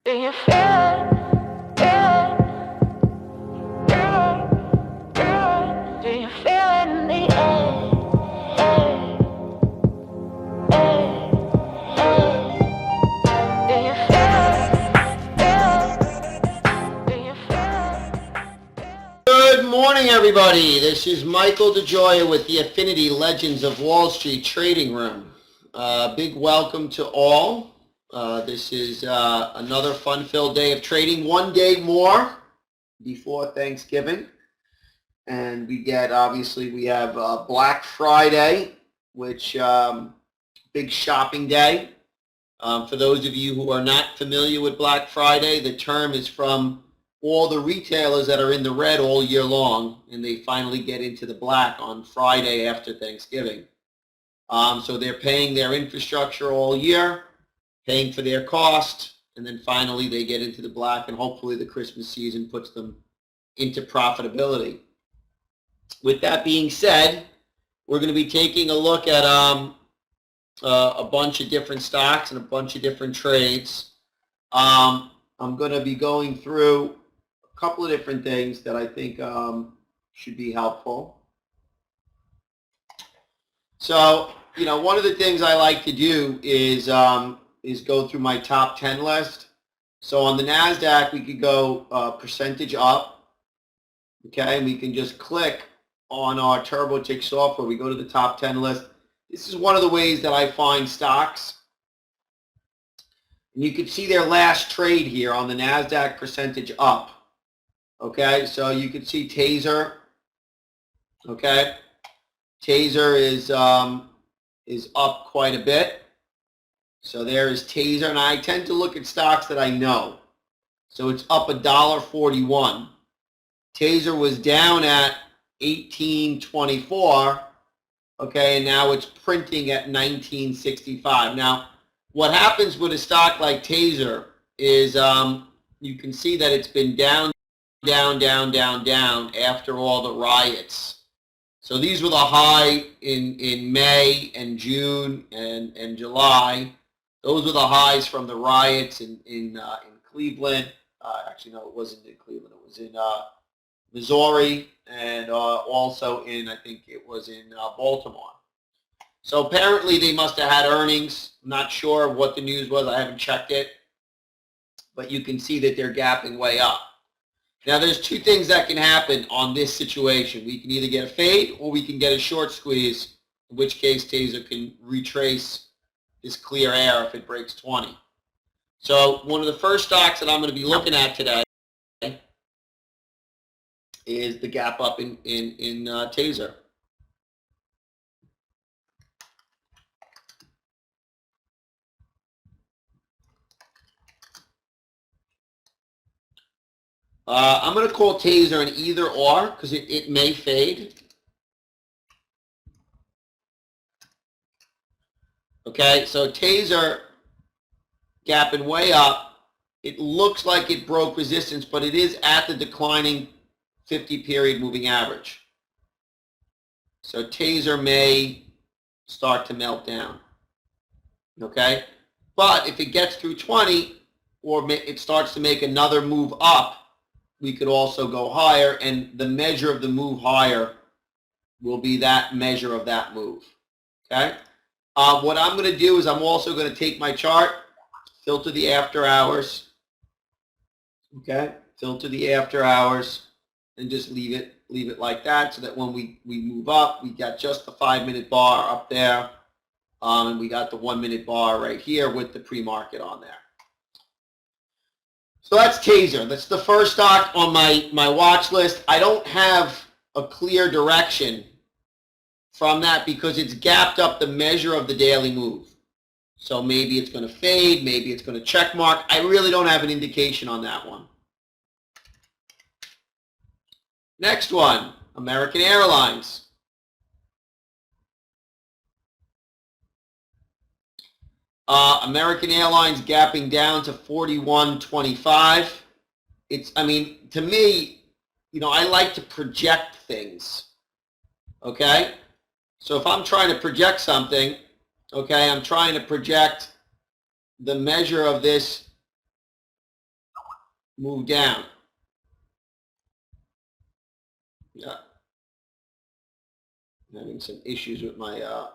Do you feel it? Do you feel it in the air? Do you feel it? Do you feel it? Good morning, everybody. This is Michael DeGioia with the Affinity Legends of Wall Street Trading Room. Big welcome to all. This is another fun-filled day of trading. One day more before Thanksgiving. And we have Black Friday, which big shopping day. For those of you who are not familiar with Black Friday, the term is from all the retailers that are in the red all year long, and they finally get into the black on Friday after Thanksgiving. So they're paying their infrastructure all year, paying for their cost, and then finally they get into the black, and hopefully the Christmas season puts them into profitability. With that being said, we're going to be taking a look at a bunch of different stocks and a bunch of different trades. I'm going to be going through a couple of different things that I think should be helpful. So, one of the things I like to do is go through my top 10 list. So on the NASDAQ, we could go percentage up, okay, and we can just click on our TurboTick software. We go to the top 10 list. This is one of the ways that I find stocks. And you can see their last trade here on the NASDAQ percentage up. Okay, so you can see Taser. Okay, Taser is up quite a bit. So there is Taser, and I tend to look at stocks that I know. So it's up $1.41. Taser was down at $18.24. Okay, and now it's printing at $19.65. Now, what happens with a stock like Taser is you can see that it's been down after all the riots. So these were the high in May and June and July. Those were the highs from the riots in Cleveland. Actually, no, it wasn't in Cleveland. It was in Missouri and also I think it was in Baltimore. So apparently they must have had earnings. I'm not sure what the news was. I haven't checked it. But you can see that they're gapping way up. Now there's two things that can happen on this situation. We can either get a fade or we can get a short squeeze, in which case Taser can retrace this clear air if it breaks 20. So one of the first stocks that I'm going to be looking at today is the gap up in Taser. I'm going to call Taser an either or because it may fade. Okay, so Taser gapping way up. It looks like it broke resistance, but it is at the declining 50-period moving average. So Taser may start to melt down. Okay, but if it gets through 20 or it starts to make another move up, we could also go higher, and the measure of the move higher will be that measure of that move. Okay. What I'm going to do is I'm also going to take my chart, filter the after hours. Okay, filter the after hours, and just leave it like that, so that when we move up, we got just the 5-minute bar up there, and we got the 1-minute bar right here with the pre-market on there. So that's Taser. That's the first stock on my watch list. I don't have a clear direction from that because it's gapped up the measure of the daily move. So maybe it's going to fade, maybe it's going to check mark. I really don't have an indication on that one. Next one, American Airlines. American Airlines gapping down to 41.25. To me, I like to project things. Okay? So if I'm trying to project something, okay, I'm trying to project the measure of this move down. Yeah. I'm having some issues with my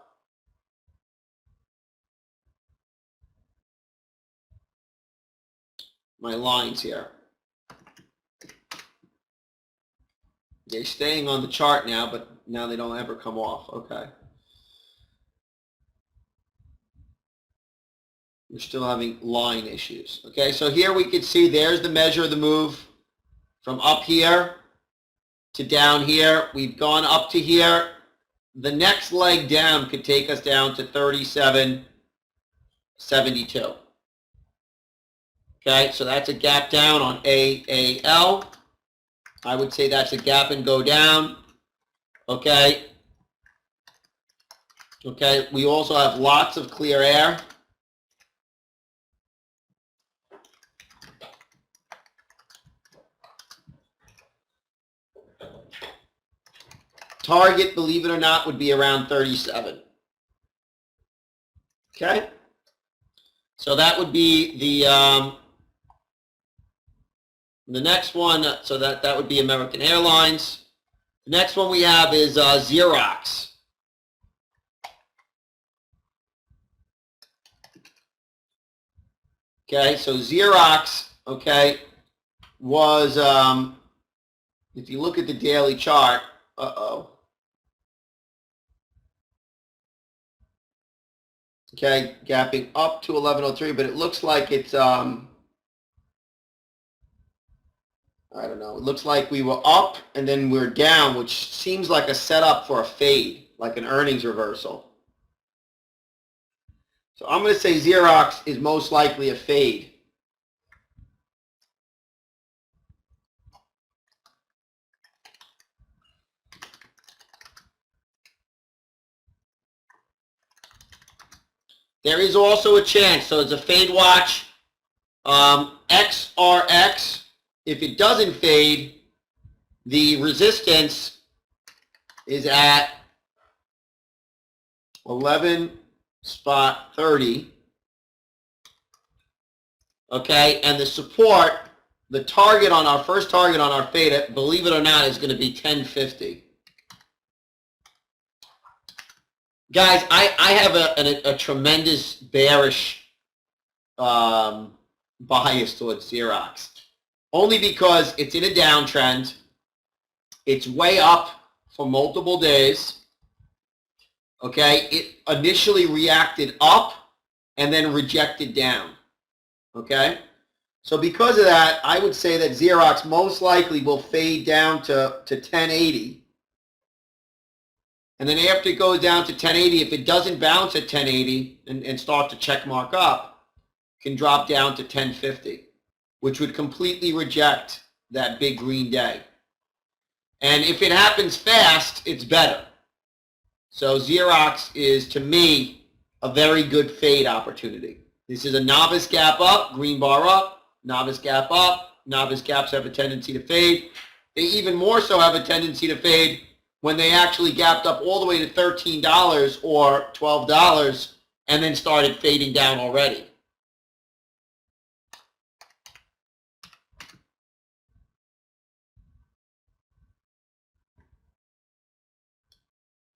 my lines here. They're staying on the chart now, but now they don't ever come off. Okay. We're still having line issues. Okay, so here we can see there's the measure of the move from up here to down here. We've gone up to here. The next leg down could take us down to 37.72. Okay, so that's a gap down on AAL. I would say that's a gap and go down. Okay. Okay, we also have lots of clear air. Target, believe it or not, would be around 37. Okay? So that would be the next one. So that would be American Airlines. The next one we have is Xerox. Okay, so Xerox, okay, was, if you look at the daily chart, okay, gapping up to 1103, but it looks like it's, I don't know, it looks like we were up and then we're down, which seems like a setup for a fade, like an earnings reversal. So I'm going to say Xerox is most likely a fade. There is also a chance, so it's a fade watch. XRX, if it doesn't fade, the resistance is at 11.30. Okay, and the support, the target on our first target on our fade, believe it or not, is going to be 10.50. Guys, I have a tremendous bearish bias towards Xerox, only because it's in a downtrend. It's way up for multiple days. Okay, it initially reacted up and then rejected down. Okay, so because of that, I would say that Xerox most likely will fade down to 1080. And then after it goes down to 1080, if it doesn't bounce at 1080 and start to check mark up, can drop down to 1050, which would completely reject that big green day. And if it happens fast, it's better. So Xerox is, to me, a very good fade opportunity. This is a novice gap up, green bar up, novice gap up. Novice gaps have a tendency to fade. They even more so have a tendency to fade when they actually gapped up all the way to $13 or $12 and then started fading down already.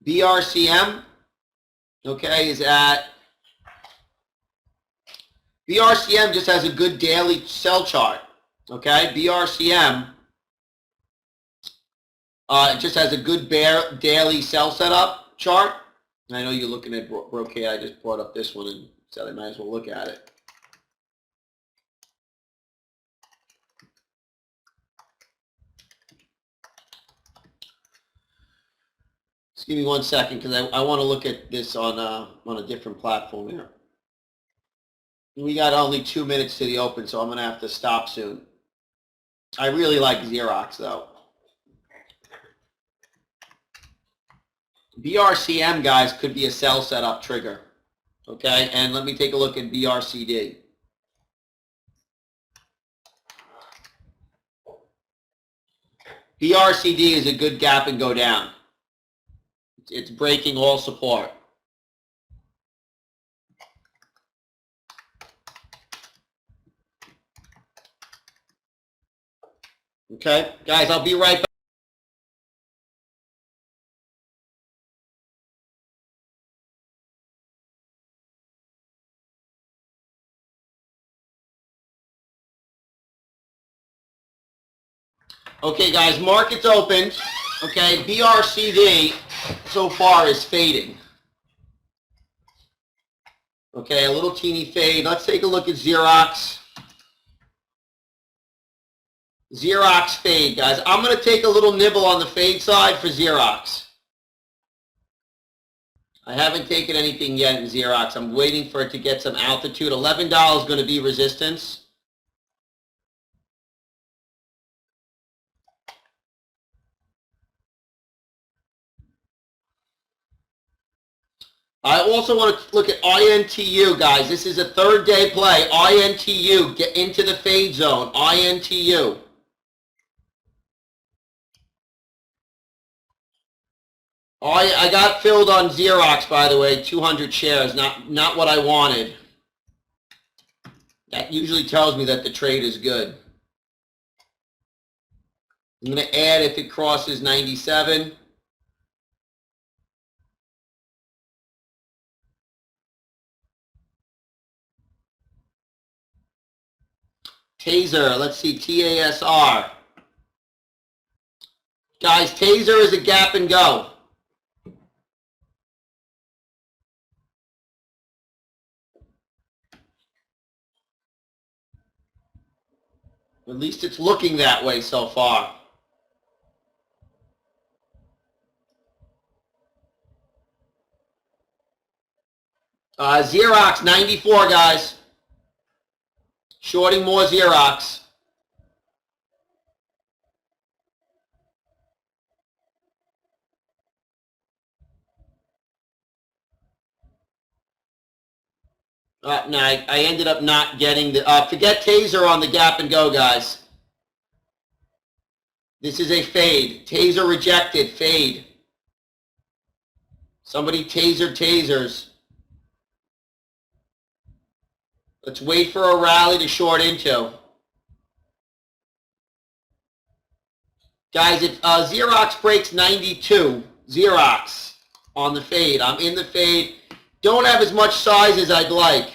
BRCM, okay, is at, BRCM just has a good daily sell chart, okay? BRCM, it just has a good daily sell setup chart. I know you're looking at Brocade. I just brought up this one and said I might as well look at it. Just give me 1 second because I want to look at this on a different platform here. We got only 2 minutes to the open, so I'm going to have to stop soon. I really like Xerox, though. BRCM, guys, could be a sell setup trigger. Okay, and let me take a look at BRCD. BRCD is a good gap and go down. It's breaking all support. Okay, guys, I'll be right back. Okay, guys, market's open. Okay, BRCD so far is fading. Okay, a little teeny fade. Let's take a look at Xerox. Xerox fade, guys. I'm going to take a little nibble on the fade side for Xerox. I haven't taken anything yet in Xerox. I'm waiting for it to get some altitude. $11 is going to be resistance. I also want to look at INTU, guys. This is a third day play. INTU, get into the fade zone. INTU. I got filled on Xerox, by the way, 200 shares, not what I wanted. That usually tells me that the trade is good. I'm going to add if it crosses 97. Taser, let's see, TASR. Guys, Taser is a gap and go. At least it's looking that way so far. Xerox, 94, guys. Shorting more Xerox. No, I ended up not getting the... forget Taser on the gap and go, guys. This is a fade. Taser rejected. Fade. Somebody tasered tasers. Let's wait for a rally to short into. Guys, if Xerox breaks 92, Xerox on the fade. I'm in the fade. Don't have as much size as I'd like.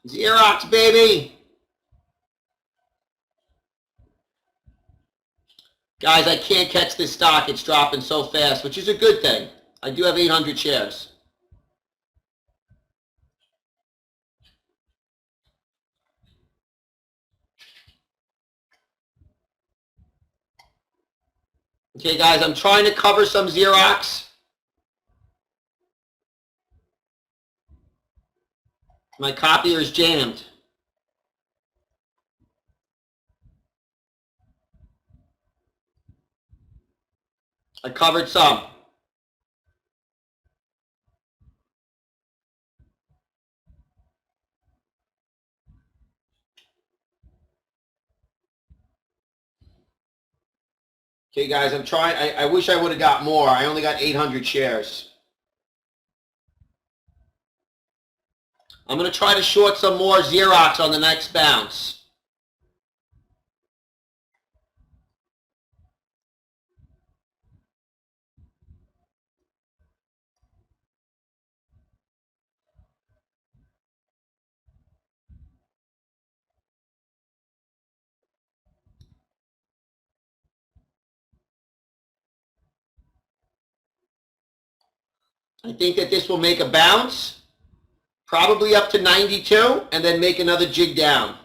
Xerox, baby. Guys, I can't catch this stock. It's dropping so fast, which is a good thing. I do have 800 shares. Okay, guys, I'm trying to cover some Xerox. My copier is jammed. I covered some. Okay, guys, I'm trying. I wish I would have got more. I only got 800 shares. I'm going to try to short some more Xerox on the next bounce. I think that this will make a bounce, probably up to 92, and then make another jig down.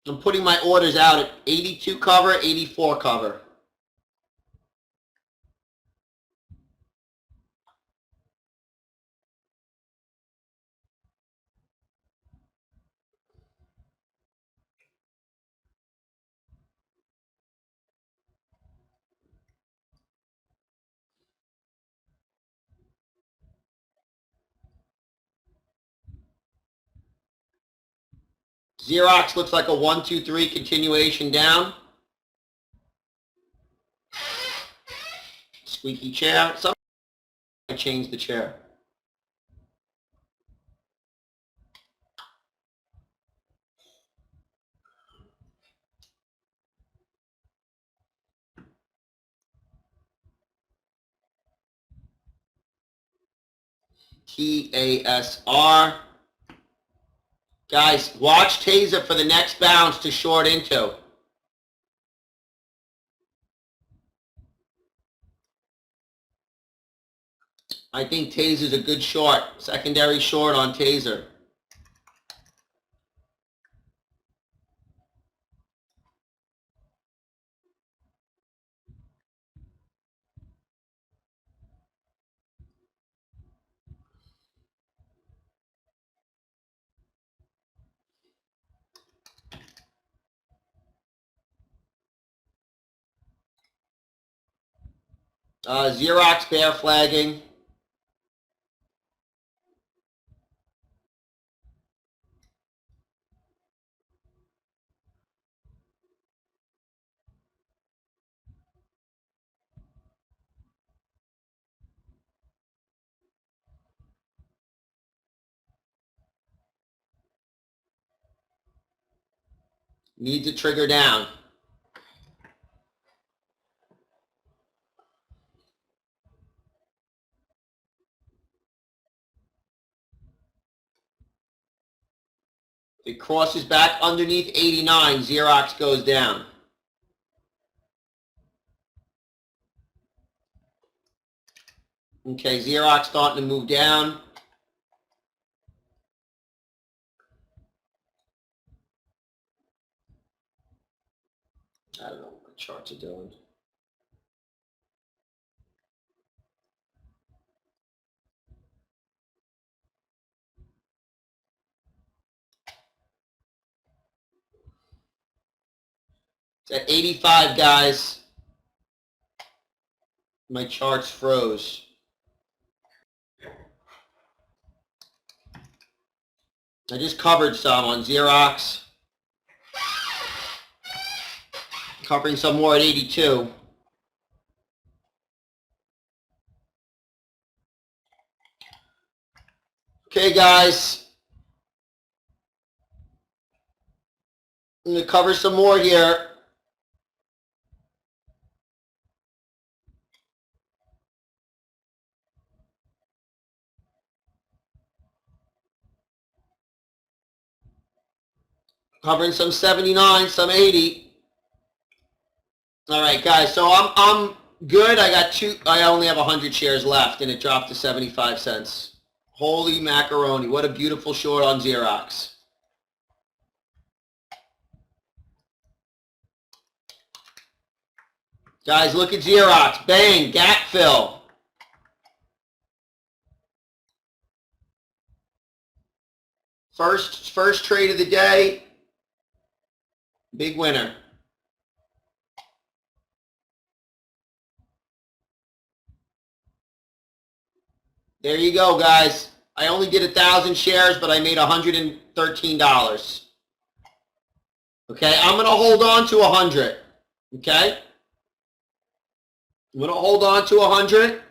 I'm putting my orders out at 82 cover, 84 cover. Xerox looks like a 1, 2, 3 continuation down. Squeaky chair. Somebody changed the chair. TASR. Guys, watch Taser for the next bounce to short into. I think Taser's a good short. Secondary short on Taser. Xerox bear flagging. Needs a trigger down. It crosses back underneath 89. Xerox goes down. Okay, Xerox starting to move down. I don't know what the charts are doing. It's at 85, guys. My charts froze. I just covered some on Xerox. Covering some more at 82. Okay, guys. I'm going to cover some more here. Covering some 79, some 80. All right, guys. So I'm good. I only have 100 shares left, and it dropped to 75 cents. Holy macaroni. What a beautiful short on Xerox. Guys, look at Xerox. Bang, gap fill. First trade of the day. Big winner. There you go, guys. I only did 1,000 shares, but I made $113. Okay, I'm going to hold on to 100. Okay? I'm going to hold on to 100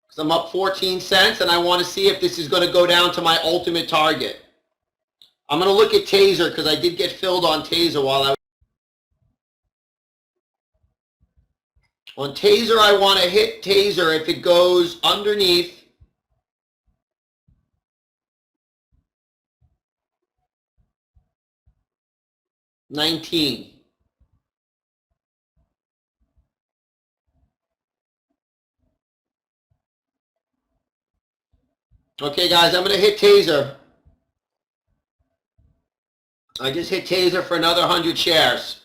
because I'm up 14 cents, and I want to see if this is going to go down to my ultimate target. I'm going to look at Taser because I did get filled on Taser while I was... On Taser, I want to hit Taser if it goes underneath 19. Okay, guys, I'm going to hit Taser. I just hit Taser for another 100 shares.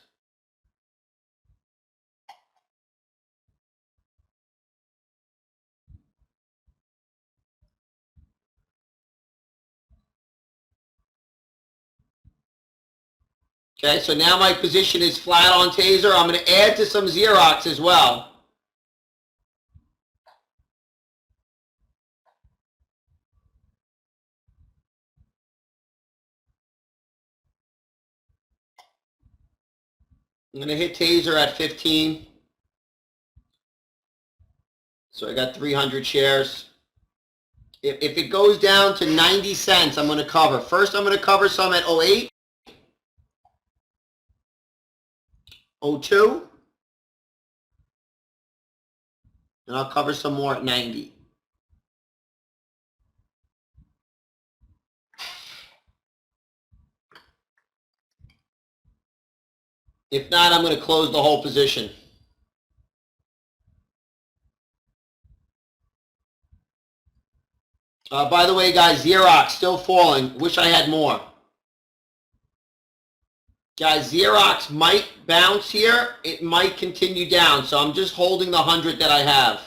Okay, so now my position is flat on Taser. I'm going to add to some Xerox as well. I'm going to hit Taser at 15. So I got 300 shares. If it goes down to 90 cents, I'm going to cover. First, I'm going to cover some at 08, 02, and I'll cover some more at 90. If not, I'm going to close the whole position. By the way, guys, Xerox still falling. Wish I had more. Guys, Xerox might bounce here. It might continue down. So I'm just holding the 100 that I have.